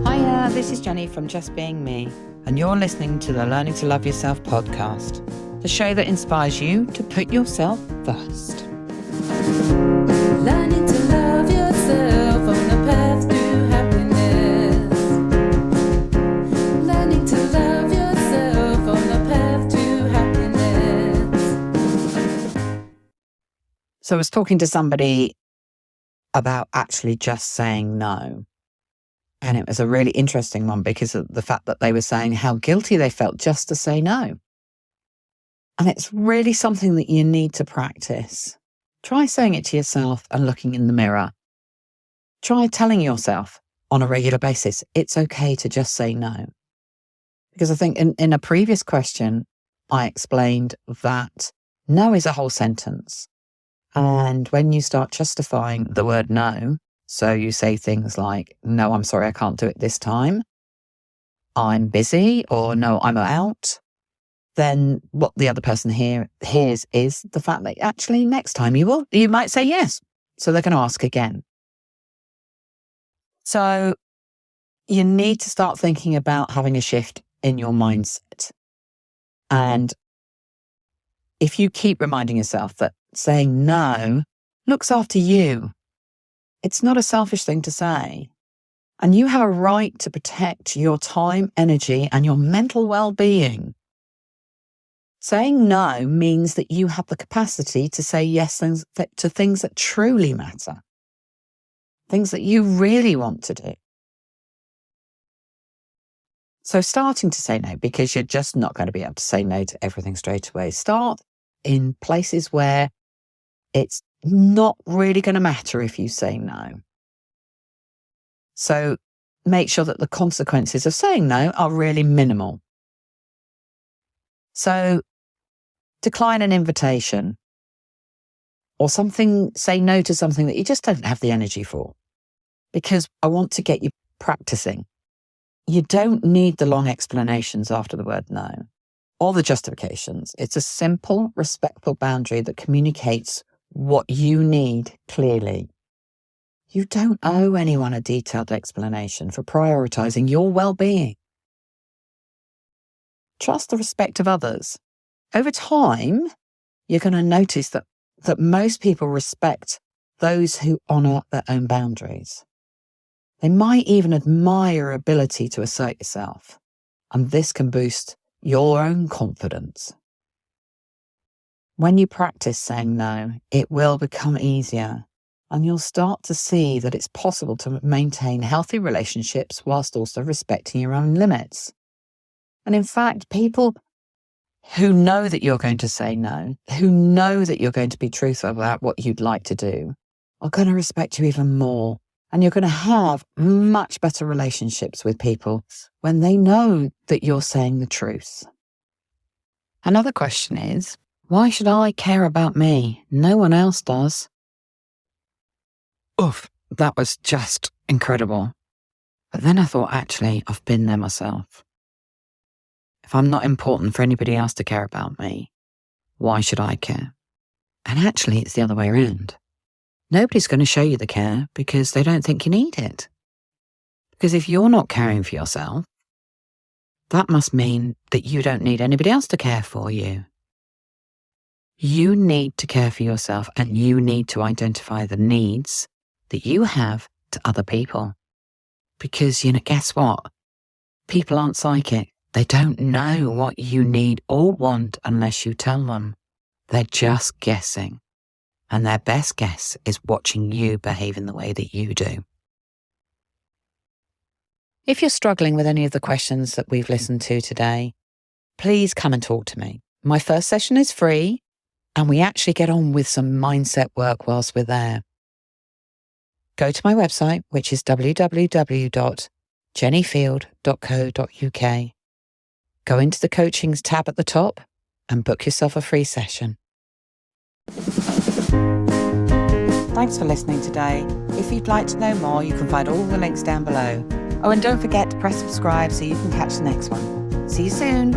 Hiya, this is Jenny from Just Being Me, and you're listening to the Learning to Love Yourself podcast, the show that inspires you to put yourself first. Learning to love yourself on the path to happiness. Learning to love yourself on the path to happiness. So I was talking to somebody about actually just saying no. And it was a really interesting one because of the fact that they were saying how guilty they felt just to say no. And it's really something that you need to practice. Try saying it to yourself and looking in the mirror. Try telling yourself on a regular basis, it's okay to just say no. Because I think in a previous question, I explained that no is a whole sentence. And when you start justifying the word no, so you say things like, no, I'm sorry, I can't do it this time. I'm busy, or no, I'm out. Then what the other person hears is the fact that actually next time you might say yes. So they're going to ask again. So you need to start thinking about having a shift in your mindset. And if you keep reminding yourself that saying no looks after you, it's not a selfish thing to say. And you have a right to protect your time, energy, and your mental well-being. Saying no means that you have the capacity to say yes to things that truly matter, things that you really want to do. So starting to say no, because you're just not going to be able to say no to everything straight away. Start in places where it's not really going to matter if you say no. So make sure that the consequences of saying no are really minimal. So decline an invitation or say no to something that you just don't have the energy for, because I want to get you practicing. You don't need the long explanations after the word no or the justifications. It's a simple, respectful boundary that communicates what you need clearly. You don't owe anyone a detailed explanation for prioritising your well-being. Trust the respect of others. Over time, you're going to notice that most people respect those who honour their own boundaries. They might even admire your ability to assert yourself, and this can boost your own confidence. When you practice saying no, it will become easier, and you'll start to see that it's possible to maintain healthy relationships whilst also respecting your own limits. And in fact, people who know that you're going to say no, who know that you're going to be truthful about what you'd like to do, are going to respect you even more. And you're going to have much better relationships with people when they know that you're saying the truth. Another question is, why should I care about me? No one else does. Oof, that was just incredible. But then I thought, actually, I've been there myself. If I'm not important for anybody else to care about me, why should I care? And actually, it's the other way around. Nobody's going to show you the care because they don't think you need it. Because if you're not caring for yourself, that must mean that you don't need anybody else to care for you. You need to care for yourself, and you need to identify the needs that you have to other people. Because, guess what? People aren't psychic. They don't know what you need or want unless you tell them. They're just guessing. And their best guess is watching you behave in the way that you do. If you're struggling with any of the questions that we've listened to today, please come and talk to me. My first session is free, and we actually get on with some mindset work whilst we're there. Go to my website, which is www.jennyfield.co.uk. Go into the coachings tab at the top and book yourself a free session. Thanks for listening today. If you'd like to know more, you can find all the links down below. Oh, and don't forget to press subscribe so you can catch the next one. See you soon.